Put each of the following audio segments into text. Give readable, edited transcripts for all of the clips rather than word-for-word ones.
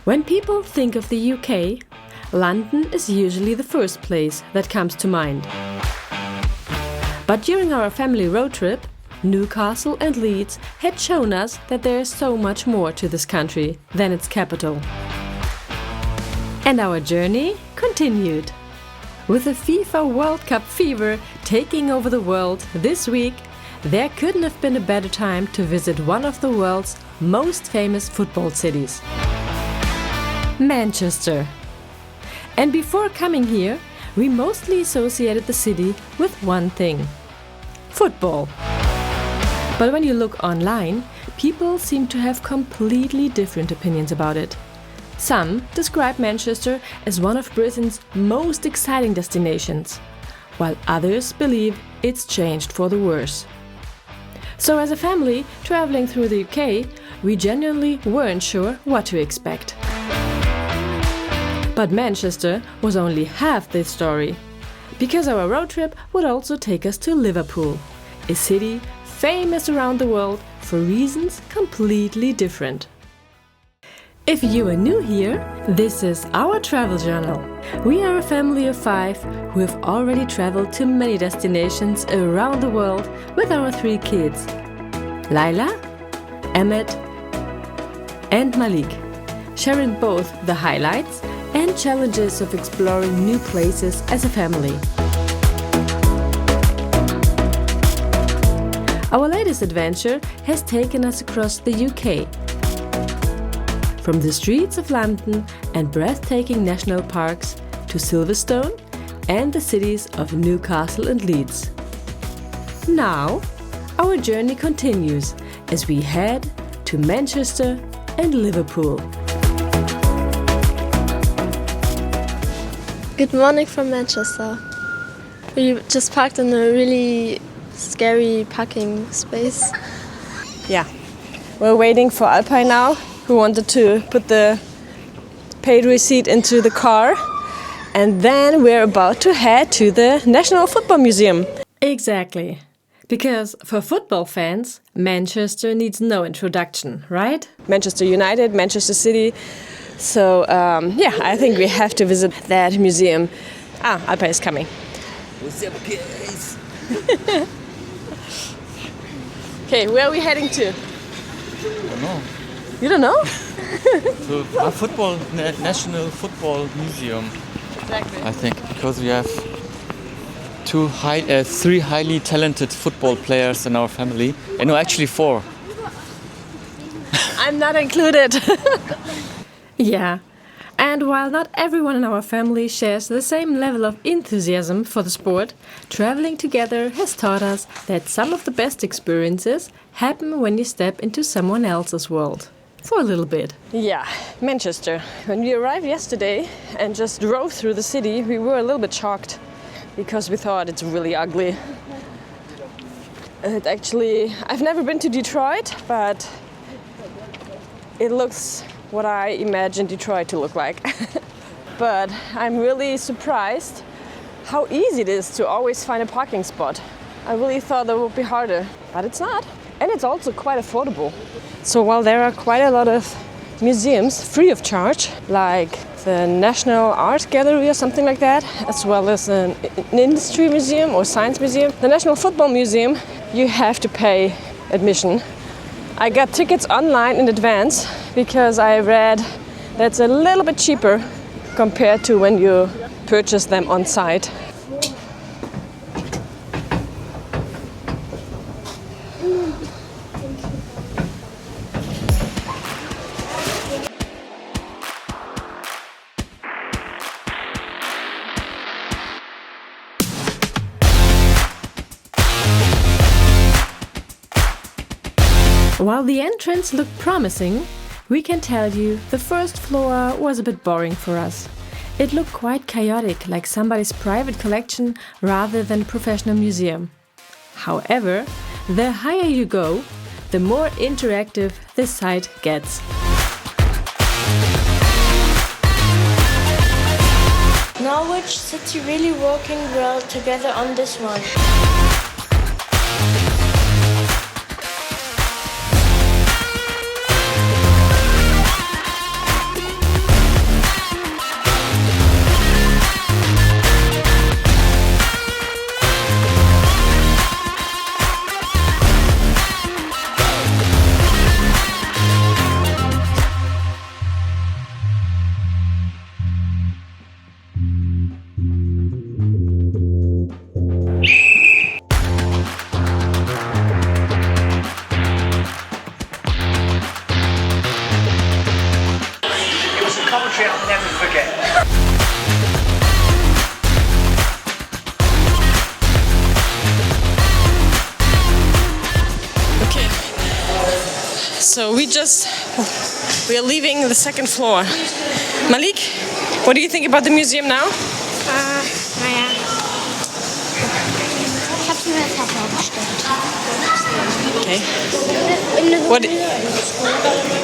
When people think of the UK, London is usually the first place that comes to mind. But during our family road trip, Newcastle and Leeds had shown us that there is so much more to this country than its capital. And our journey continued. With the FIFA World Cup fever taking over the world this week, there couldn't have been a better time to visit one of the world's most famous football cities, Manchester. And before coming here, we mostly associated the city with one thing: football. But when you look online, people seem to have completely different opinions about it. Some describe Manchester as one of Britain's most exciting destinations, while others believe it's changed for the worse. So as a family traveling through the UK, we genuinely weren't sure what to expect. But Manchester was only half the story, because our road trip would also take us to Liverpool, a city famous around the world for reasons completely different. If you are new here, this is our travel journal. We are a family of 5 who have already traveled to many destinations around the world with our 3 kids, Laila, Emmet and Malik, sharing both the highlights and challenges of exploring new places as a family. Our latest adventure has taken us across the UK. From the streets of London and breathtaking national parks to Silverstone and the cities of Newcastle and Leeds. Now, our journey continues as we head to Manchester and Liverpool. Good morning from Manchester. We just parked in a really scary parking space. Yeah, we're waiting for Alpine now, who wanted to put the paid receipt into the car. And then we're about to head to the National Football Museum. Exactly. Because for football fans, Manchester needs no introduction, right? Manchester United, Manchester City. So, I think we have to visit that museum. Alpine is coming. What's up, guys? Okay, where are we heading to? I don't know. You don't know? To a National Football Museum. Exactly. I think because we have 3 highly talented football players in our family. No, actually 4. I'm not included. Yeah. And while not everyone in our family shares the same level of enthusiasm for the sport, traveling together has taught us that some of the best experiences happen when you step into someone else's world. For a little bit. Yeah, Manchester. When we arrived yesterday and just drove through the city, we were a little bit shocked because we thought it's really ugly. I've never been to Detroit, but it looks what I imagined Detroit to look like. But I'm really surprised how easy it is to always find a parking spot. I really thought that would be harder, but it's not. And it's also quite affordable. So while there are quite a lot of museums free of charge, like the National Art Gallery or something like that, as well as an industry museum or science museum, the National Football Museum, you have to pay admission. I got tickets online in advance because I read that's a little bit cheaper compared to when you purchase them on site. While the entrance looked promising, we can tell you the first floor was a bit boring for us. It looked quite chaotic, like somebody's private collection rather than a professional museum. However, the higher you go, the more interactive the site gets. Norwich City really working well together on this one. so we are leaving the second floor. Malik, what do you think about the museum now? Naja. Ich habe mir das vorgestellt. Okay.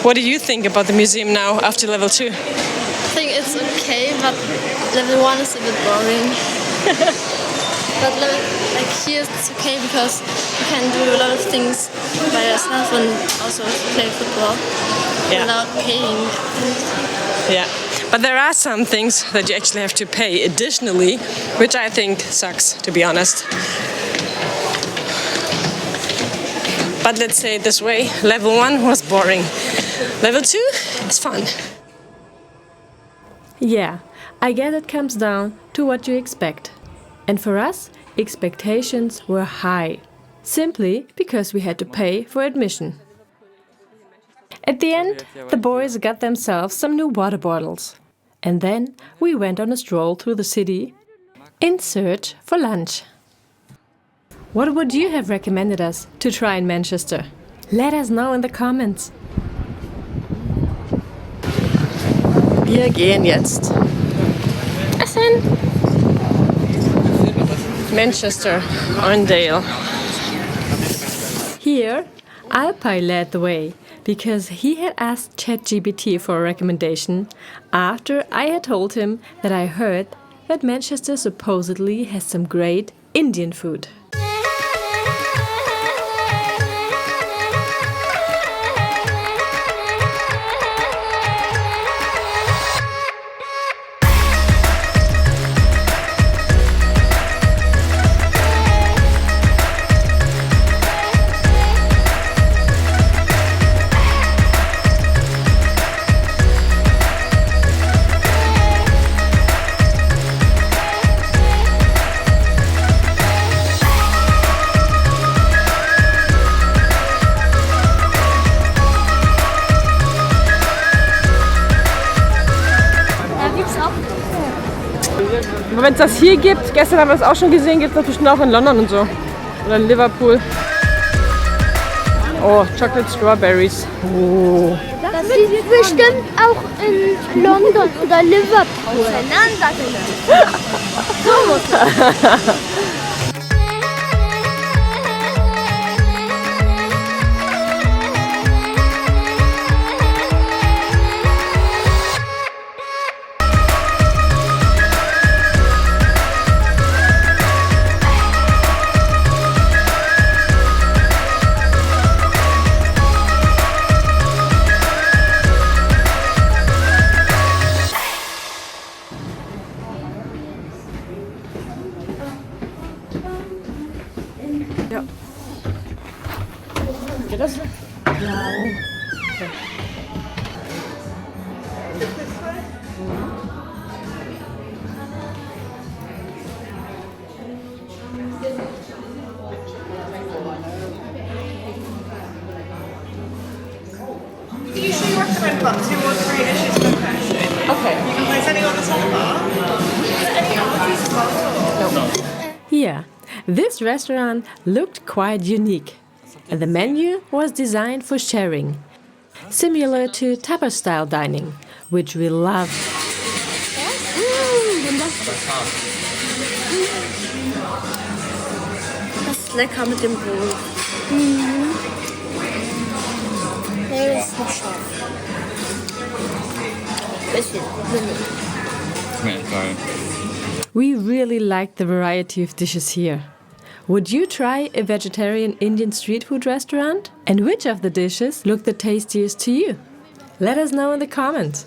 What do you think about the museum now after level 2? I think it's okay, but level 1 is a bit boring. But here it's okay because you can do a lot of things by yourself and also play football without paying. Yeah. But there are some things that you actually have to pay additionally, which I think sucks, to be honest. But let's say it this way, level 1 was boring. Level 2 is fun. Yeah, I guess it comes down to what you expect. And for us, expectations were high, simply because we had to pay for admission. At the end, the boys got themselves some new water bottles. And then we went on a stroll through the city in search for lunch. What would you have recommended us to try in Manchester? Let us know in the comments. Wir gehen jetzt essen. Manchester, Arndale. Here, Alpay led the way because he had asked ChatGPT for a recommendation after I had told him that I heard that Manchester supposedly has some great Indian food. Aber wenn es das hier gibt, gestern haben wir das auch schon gesehen, gibt es das bestimmt auch in London und so. Oder in Liverpool. Oh, Chocolate Strawberries. Oh. Das ist bestimmt auch in London oder Liverpool. So muss das. Ja. Geht das? Ja. Okay. We usually recommend about 2 or 3 dishes per person. Okay. You can place any on the top bar. Is there any allergies as well? No. Yeah, this restaurant looked quite unique. And the menu was designed for sharing, similar to tapas-style dining, which we love. Das ist lecker mit dem Brot. Nee, das ist nicht scharf. Bisschen. We really liked the variety of dishes here. Would you try a vegetarian Indian street food restaurant? And which of the dishes looked the tastiest to you? Let us know in the comments.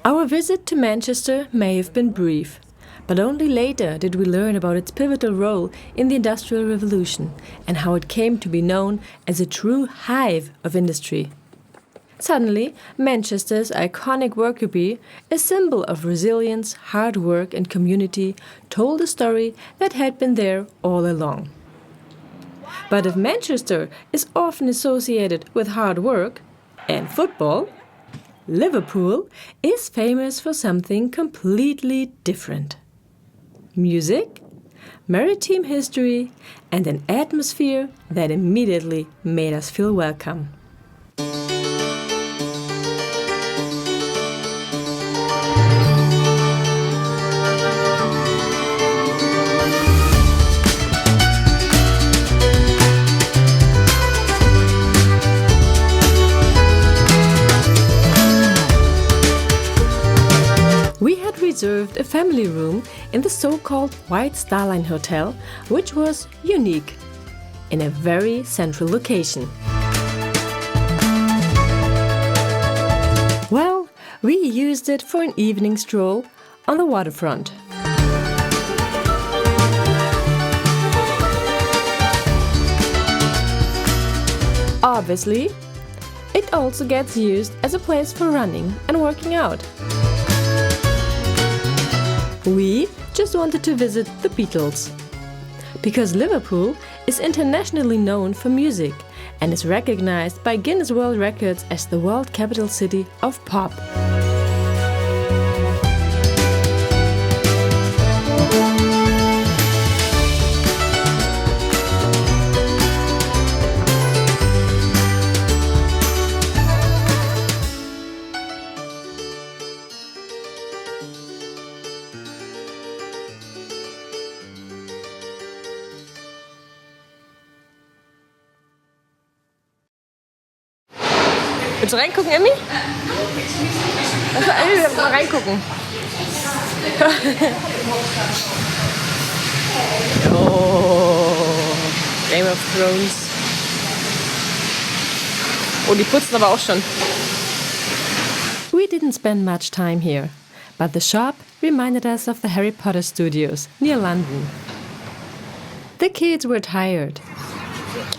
Our visit to Manchester may have been brief, but only later did we learn about its pivotal role in the Industrial Revolution and how it came to be known as a true hive of industry. Suddenly, Manchester's iconic worker bee, a symbol of resilience, hard work and community, told a story that had been there all along. But if Manchester is often associated with hard work and football, Liverpool is famous for something completely different. Music, maritime history, and an atmosphere that immediately made us feel welcome. We had reserved a family room in the so-called White Star Line Hotel, which was unique, in a very central location. Well, we used it for an evening stroll on the waterfront. Obviously, it also gets used as a place for running and working out. We just wanted to visit the Beatles. Because Liverpool is internationally known for music and is recognized by Guinness World Records as the world capital city of pop. Willst du reingucken, Emmy? Also, Emmy, wir mal reingucken. Oh, Game of Thrones. Oh, die putzen aber auch schon. We didn't spend much time here, but the shop reminded us of the Harry Potter studios near London. The kids were tired.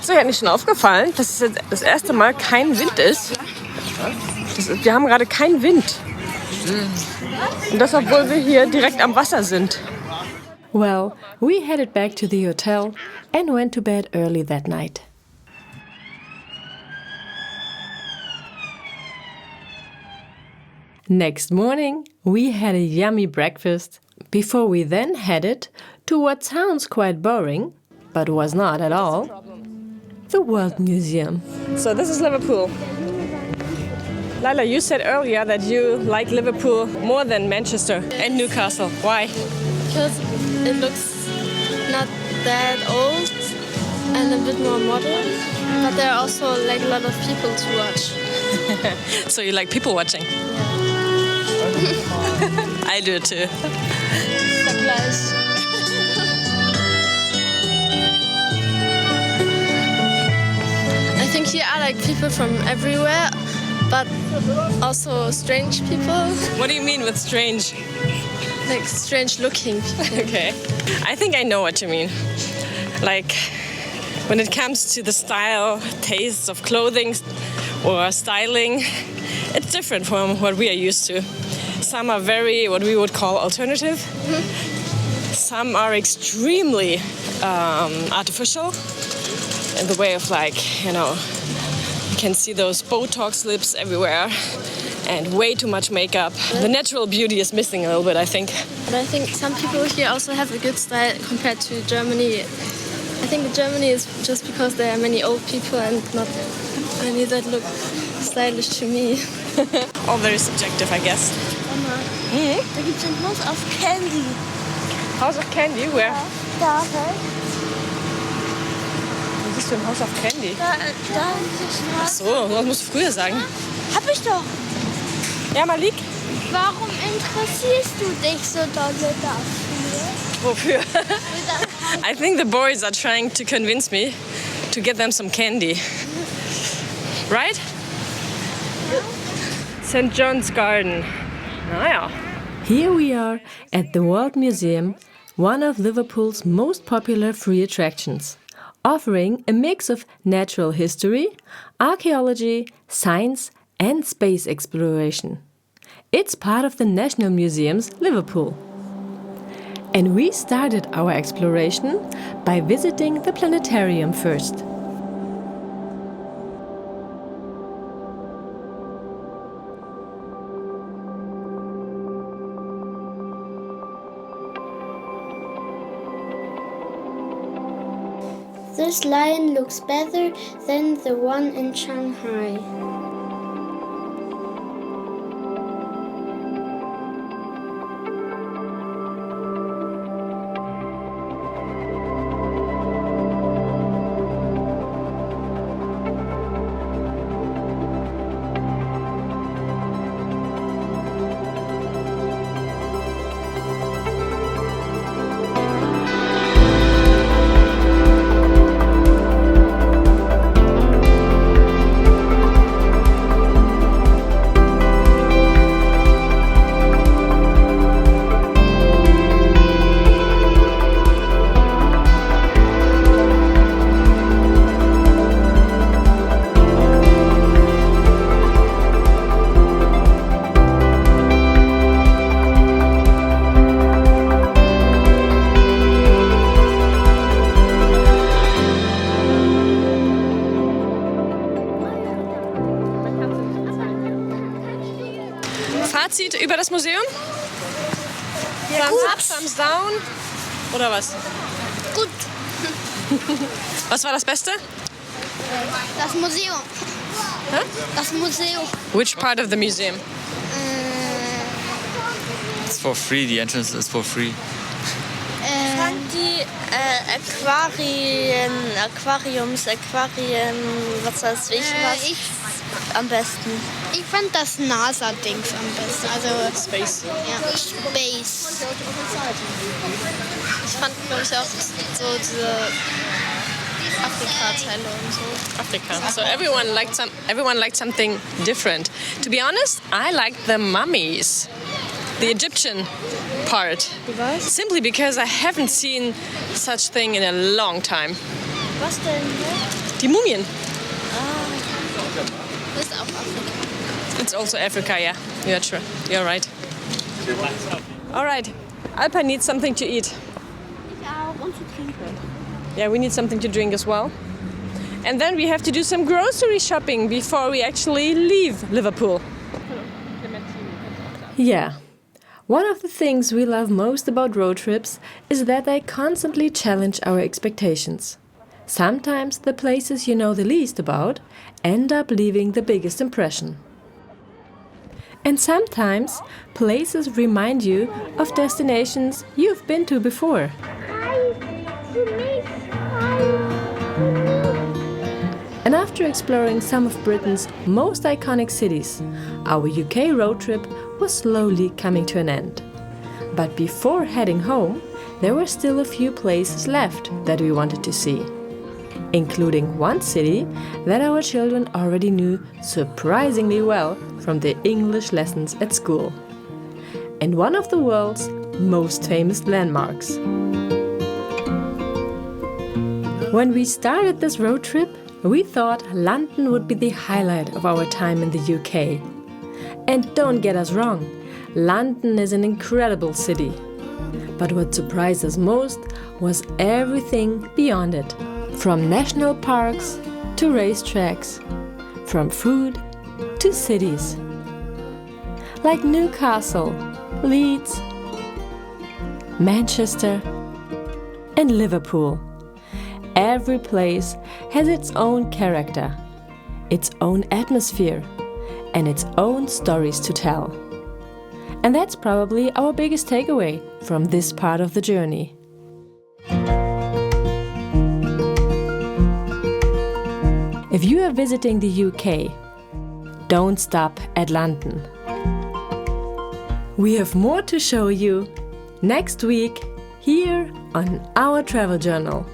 Ist euch eigentlich schon aufgefallen, dass es jetzt das erste Mal kein Wind ist? Wir haben gerade keinen Wind. Und das, obwohl wir hier direkt am Wasser sind. Well, we headed back to the hotel and went to bed early that night. Next morning, we had a yummy breakfast before we then headed to what sounds quite boring, but was not at all, the World Museum. So this is Liverpool. Lila, you said earlier that you like Liverpool more than Manchester and Newcastle. Why? Because it looks not that old and a bit more modern, but there are also like a lot of people to watch. So you like people watching? I do too. Vergleich. I think here are like people from everywhere, but also strange people, What do you mean with strange? like strange looking people. Okay. I think I know what you mean. Like when it comes to the style, tastes of clothing or styling, it's different from what we are used to. Some are very, what we would call alternative. Some are extremely artificial in the way of like, you know, you can see those Botox lips everywhere and way too much makeup. The natural beauty is missing a little bit, I think. But I think some people here also have a good style compared to Germany. I think Germany is just because there are many old people and not many that look stylish to me. All very subjective, I guess. Mama, da gibt's ein Haus auf Candy. House of Candy, where? Da, hä? Was ist für ein House of Candy? Da ist die Straße. So, das musst du früher sagen. Hab ich doch. Ja, Malik? Warum interessierst du dich so dolle dafür? Wofür? I think the boys are trying to convince me to get them some candy. Right? St. John's Garden. Naja. Here we are at the World Museum, one of Liverpool's most popular free attractions, offering a mix of natural history, archaeology, science, and space exploration. It's part of the National Museum's Liverpool. And we started our exploration by visiting the planetarium first. This lion looks better than the one in Shanghai. Fazit über das Museum? Thumbs up, thumbs down? Oder was? Gut. Was war das Beste? Das Museum. Huh? Das Museum. Which part of the museum? It's for free. The entrance is for free. Ich fand die Aquarien, was weiß ich was, am besten. Ich fand das NASA-Dings am besten. Also Space. ja, Space. Ich fand, glaube ich, auch so diese Afrika-Teile und so. Africa. So everyone liked something different. To be honest, I liked the mummies. The Egyptian part. Simply because I haven't seen such thing in a long time. Was denn? Die Mumien. Das ist auch Afrika. It's also Africa, yeah. Yeah, true. You're right. All right. Alpa needs something to eat. Yeah, we need something to drink as well. And then we have to do some grocery shopping before we actually leave Liverpool. Yeah. One of the things we love most about road trips is that they constantly challenge our expectations. Sometimes the places you know the least about end up leaving the biggest impression. And sometimes places remind you of destinations you've been to before. And after exploring some of Britain's most iconic cities, our UK road trip was slowly coming to an end. But before heading home, there were still a few places left that we wanted to see, including one city that our children already knew surprisingly well from their English lessons at school, and one of the world's most famous landmarks. When we started this road trip, we thought London would be the highlight of our time in the UK. And don't get us wrong, London is an incredible city. But what surprised us most was everything beyond it. From national parks to racetracks, from food to cities. Like Newcastle, Leeds, Manchester and Liverpool. Every place has its own character, its own atmosphere, and its own stories to tell. And that's probably our biggest takeaway from this part of the journey. If you are visiting the UK, don't stop at London. We have more to show you next week here on our travel journal.